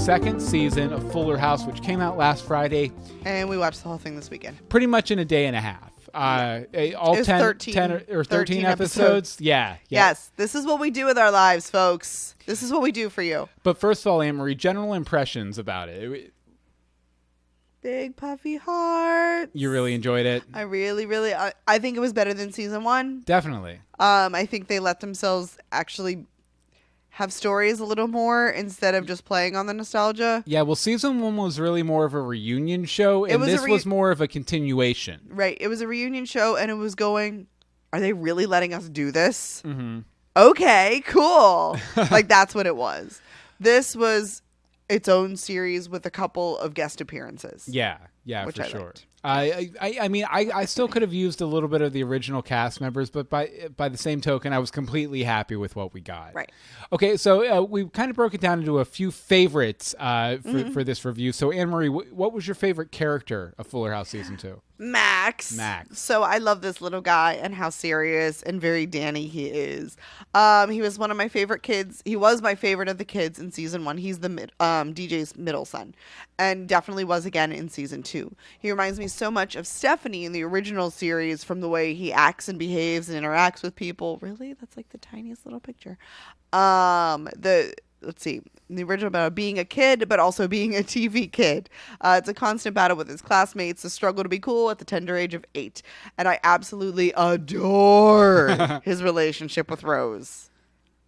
second season of Fuller House, which came out last Friday. And we watched the whole thing this weekend. Pretty much in a day and a half. All 13 episodes. Yeah. Yes, this is what we do with our lives, folks. This is what we do for you. But first of all, Anne-Marie, general impressions about it. Big puffy heart. You really enjoyed it? I really, I think it was better than season 1. Definitely. I think they let themselves actually have stories a little more instead of just playing on the nostalgia. Yeah, well, season 1 was really more of a reunion show, and this was more of a continuation. Right. It was a reunion show, and it was going, are they really letting us do this? Mm-hmm. Okay, cool. Like, that's what it was. This was its own series with a couple of guest appearances. Yeah, for sure. Liked. I mean, I still could have used a little bit of the original cast members, but by the same token, I was completely happy with what we got. Right. Okay, so we kind of broke it down into a few favorites for this review. So, Anne-Marie, what was your favorite character of Fuller House Season 2? Max. So I love this little guy and how serious and very Danny he is. He was one of my favorite kids. He was my favorite of the kids in season 1. He's the DJ's middle son, and definitely was again in season 2. He reminds me so much of Stephanie in the original series from the way he acts and behaves and interacts with people. Really? That's like the tiniest little picture. Let's see, the original about being a kid, but also being a TV kid. It's a constant battle with his classmates, the struggle to be cool at the tender age of 8. And I absolutely adore his relationship with Rose.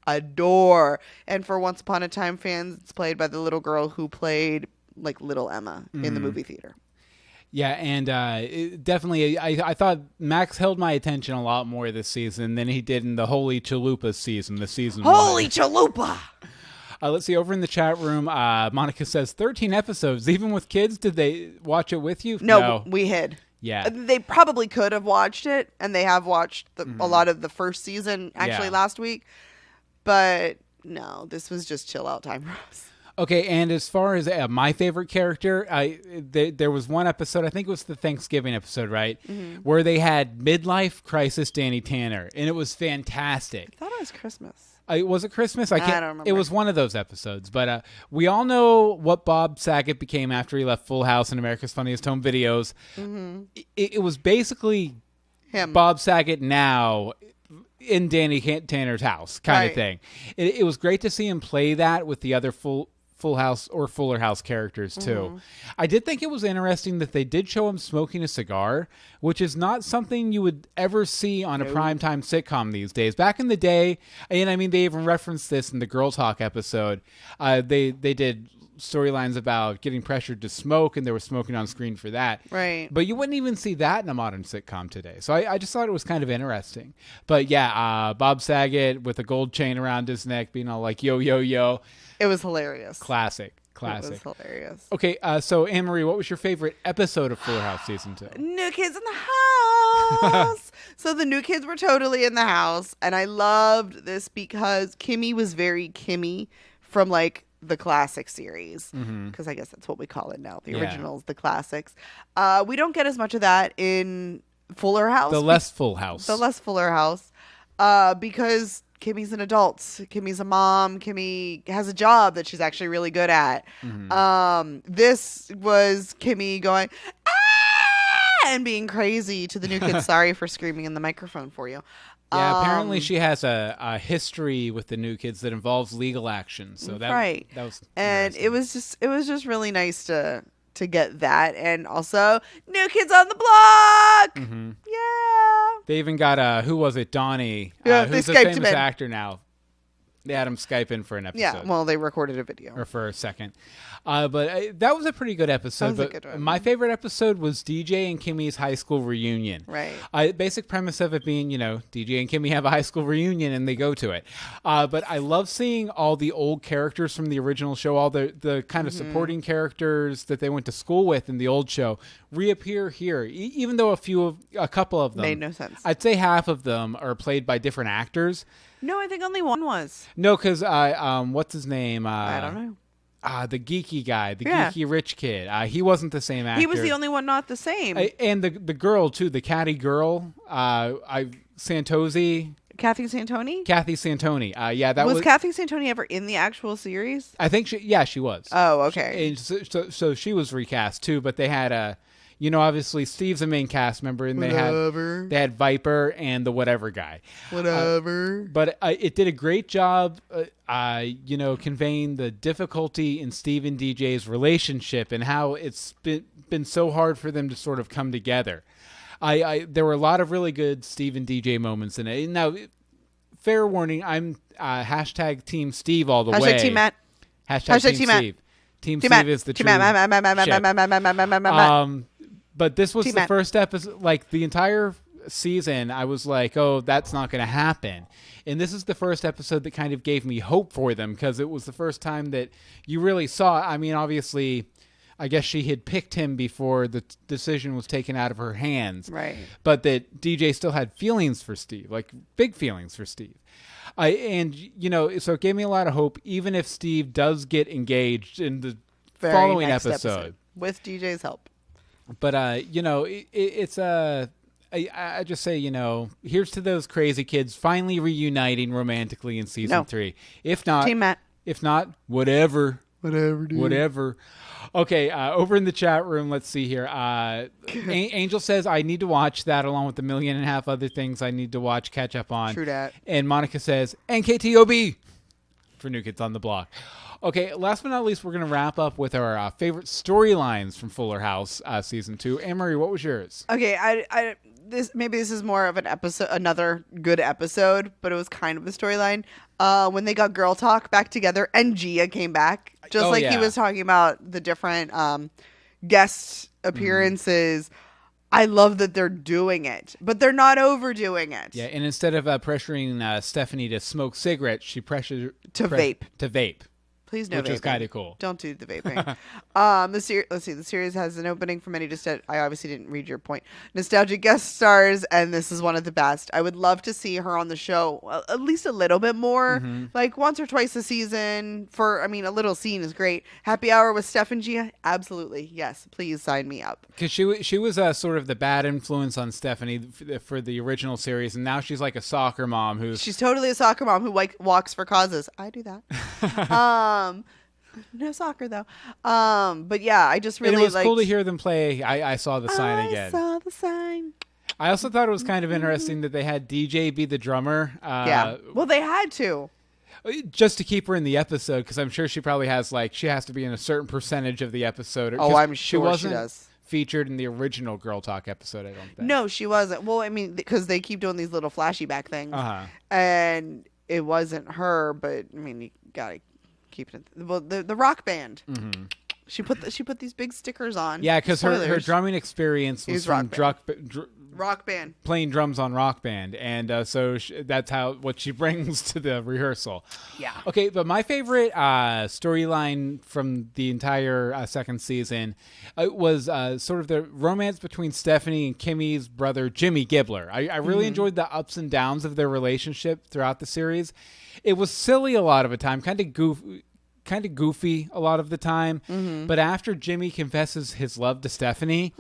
Adore. And for Once Upon a Time fans, it's played by the little girl who played like Little Emma in the movie theater. Yeah, and definitely, I thought Max held my attention a lot more this season than he did in the Holy Chalupa season, the season Holy 1. Chalupa! Let's see, over in the chat room, Monica says, 13 episodes, even with kids? Did they watch it with you? No, we hid. Yeah. They probably could have watched it, and they have watched a lot of the first season, actually, last week. But no, this was just chill out time for us. Okay, and as far as my favorite character, there was one episode, I think it was the Thanksgiving episode, right? Mm-hmm. Where they had midlife crisis Danny Tanner, and it was fantastic. I thought it was Christmas. Was it Christmas? I don't remember. It was one of those episodes. But we all know what Bob Saget became after he left Full House and America's Funniest Home Videos. Mm-hmm. It was basically him. Bob Saget now in Danny Tanner's house kind of thing. It was great to see him play that with the other Full House or Fuller House characters too. Mm-hmm. I did think it was interesting that they did show him smoking a cigar, which is not something you would ever see on a primetime sitcom these days. Back in the day, and I mean, they even referenced this in the Girl Talk episode. They did storylines about getting pressured to smoke, and there was smoking on screen for that. Right. But you wouldn't even see that in a modern sitcom today. So I just thought it was kind of interesting. But yeah, Bob Saget with a gold chain around his neck being all like, yo, yo, yo. It was hilarious. Classic. It was hilarious. Okay, so Anne-Marie, what was your favorite episode of Fuller House Season 2? New kids in the house. So the new kids were totally in the house, and I loved this because Kimmy was very Kimmy from like the classic series, because I guess that's what we call it now. The originals, the classics. We don't get as much of that in Fuller House. The less Full Fuller House, because Kimmy's an adult. Kimmy's a mom. Kimmy has a job that she's actually really good at. Mm-hmm. This was Kimmy going, ah! and being crazy to the new kids. Sorry for screaming in the microphone for you. Yeah, apparently she has a history with the new kids that involves legal action. So that was, and it was just really nice to get that, and also new kids on the block. Mm-hmm. Yeah. They even got who was it? Donnie. Yeah, who's a famous actor now. They had him Skype in for an episode. Yeah, well, they recorded a video. Or for a second. But that was a pretty good episode. That was a good one. My favorite episode was DJ and Kimmy's high school reunion. Right. Basic premise of it being, DJ and Kimmy have a high school reunion and they go to it. But I love seeing all the old characters from the original show, all the kind of supporting characters that they went to school with in the old show reappear here, even though a couple of them made no sense. I'd say half of them are played by different actors. No, I think only one was. No, because what's his name? I don't know. The geeky guy, the geeky rich kid. He wasn't the same actor. He was the only one not the same. And the girl too, the catty girl, Santosi. Kathy Santoni? Kathy Santoni. Yeah, that was Kathy Santoni ever in the actual series? I think she was. Oh, okay. And so she was recast too, but they had obviously Steve's the main cast member, and they had Viper and the whatever guy. But it did a great job, conveying the difficulty in Steve and DJ's relationship and how it's been so hard for them to sort of come together. There were a lot of really good Steve and DJ moments in it. Now, fair warning, I'm hashtag Team Steve all the way. Hashtag Team Matt. Hashtag Team Steve. Team Steve is the true ship. But this was the first episode, like the entire season, I was like, oh, that's not going to happen. And this is the first episode that kind of gave me hope for them, because it was the first time that you really saw, I mean, obviously, I guess she had picked him before the decision was taken out of her hands. Right. But that DJ still had feelings for Steve, like big feelings for Steve. So it gave me a lot of hope, even if Steve does get engaged in the following episode. With DJ's help. But, I just say, here's to those crazy kids finally reuniting romantically in season 3. If not, Team Matt. If not, whatever. Dude. Whatever. Okay, over in the chat room, let's see here. Angel says, I need to watch that along with 1.5 million other things I need to catch up on. True that. And Monica says, NKTOB for New Kids on the Block. Okay, last but not least, we're going to wrap up with our favorite storylines from Fuller House season 2. Anne-Marie, what was yours? Okay, this is more of an episode, another good episode, but it was kind of a storyline. When they got Girl Talk back together and Gia came back, he was talking about the different guest appearances. I love that they're doing it, but they're not overdoing it. Yeah, and instead of pressuring Stephanie to smoke cigarettes, she pressured to vape. To vape. Please no vaping. Which is kind of cool. Don't do the vaping. Let's see. The series has an opening for many. I obviously didn't read your point. Nostalgic guest stars, and this is one of the best. I would love to see her on the show at least a little bit more, like once or twice a season. A little scene is great. Happy Hour with Steph and Gia, absolutely yes. Please sign me up. Because she was sort of the bad influence on Stephanie for the original series, and now she's like a soccer mom she's totally a soccer mom who walks for causes. I do that. No soccer though. But yeah, I just really and it was cool to hear them play. I saw the sign again. I saw the sign. I also thought it was kind of interesting that they had DJ be the drummer. Yeah. Well, they had to. Just to keep her in the episode, because I'm sure she probably has she has to be in a certain percentage of the episode. Oh, I'm sure she does. Featured in the original Girl Talk episode, I don't think. No, she wasn't. Well, because they keep doing these little flashy back things. And it wasn't her, but you gotta keep it. Well, the rock band. Mm-hmm. She put these big stickers on. Yeah, because her drumming experience was from rock band, playing drums on Rock Band, and so that's what she brings to the rehearsal. Yeah. Okay, but my favorite storyline from the entire second season was sort of the romance between Stephanie and Kimmy's brother Jimmy Gibbler. I really enjoyed the ups and downs of their relationship throughout the series. It was silly a lot of the time, kind of goofy a lot of the time, but after Jimmy confesses his love to Stephanie,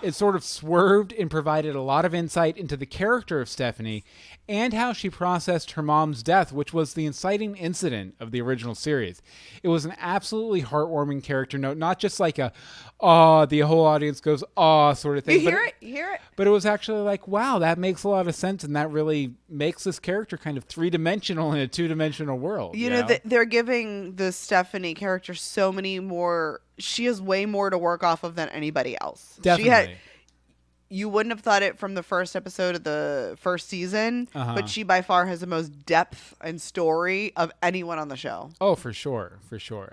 it sort of swerved and provided a lot of insight into the character of Stephanie and how she processed her mom's death, which was the inciting incident of the original series. It was an absolutely heartwarming character note, not just like the whole audience goes, sort of thing. You hear it. But it was actually like, wow, that makes a lot of sense, and that really makes this character kind of three-dimensional in a two-dimensional world. You know? They're giving the Stephanie character so many more. She has way more to work off of than anybody else. Definitely. You wouldn't have thought it from the first episode of the first season, but she by far has the most depth and story of anyone on the show. Oh, for sure.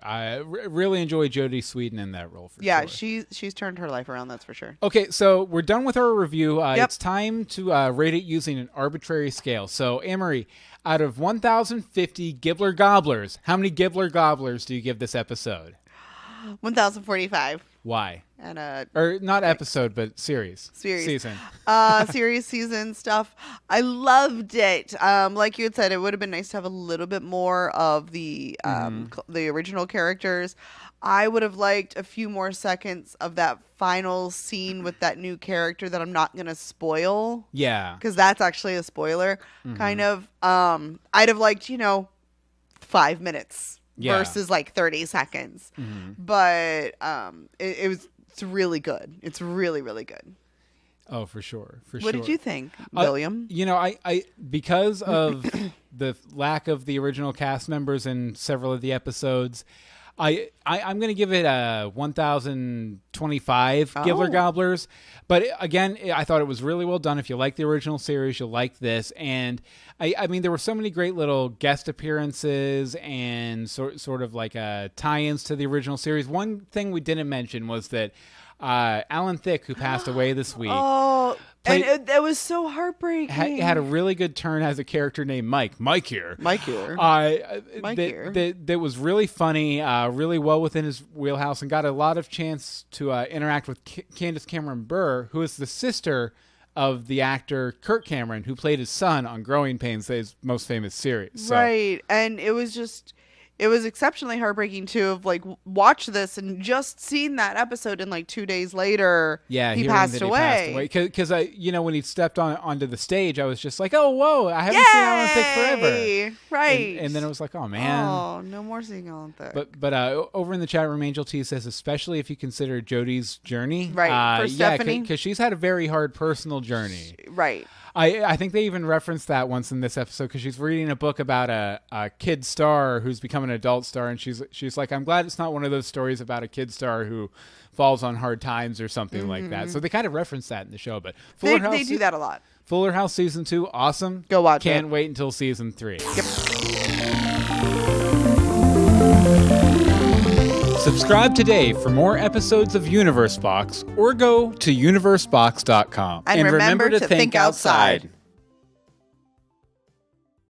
I really enjoy Jodie Sweetin in that role. Sure. She's turned her life around, that's for sure. Okay, so we're done with our review. It's time to rate it using an arbitrary scale. So, Anne-Marie, out of 1,050 Gibbler Gobblers, how many Gibbler Gobblers do you give this episode? 1,045. Why? And or not episode, but season. Season stuff. I loved it. Like you had said, it would have been nice to have a little bit more of the original characters. I would have liked a few more seconds of that final scene with that new character that I'm not going to spoil. Yeah. Because that's actually a spoiler, kind of. I'd have liked, 5 minutes versus like 30 seconds. But it's really good. It's really, really good. Oh, for sure. What did you think, William? I because of the lack of the original cast members in several of the episodes, I'm going to give it a 1,025 Gibbler Gobblers. But again, I thought it was really well done. If you like the original series, you'll like this. And I mean, there were so many great little guest appearances and sort of like tie-ins to the original series. One thing we didn't mention was that Alan Thicke, who passed away this week. And it was so heartbreaking. Had a really good turn as a character named Mike. Mike here. That was really funny, really well within his wheelhouse, and got a lot of chance to interact with Candace Cameron Bure, who is the sister of the actor Kirk Cameron, who played his son on Growing Pains, his most famous series. Right, and it was exceptionally heartbreaking too, of like watch this and just seen that episode and like 2 days later he passed away. Because when he stepped onto the stage, I was just like, oh whoa, I haven't seen Alan Thicke forever. Right. And then it was like, oh man. Oh, no more seeing Alan Thicke. But over in the chat room, Angel T says, especially if you consider Jodie's journey. Right. For Stephanie. Because she's had a very hard personal journey. Right. I think they even referenced that once in this episode, because she's reading a book about a kid star who's become an adult star, and she's like, I'm glad it's not one of those stories about a kid star who falls on hard times or something like that. So they kind of reference that in the show. But they do that a lot. Fuller House season 2, awesome. Go watch it. Can't wait until season 3. Yep. Subscribe today for more episodes of Universe Box, or go to universebox.com. And remember to think outside.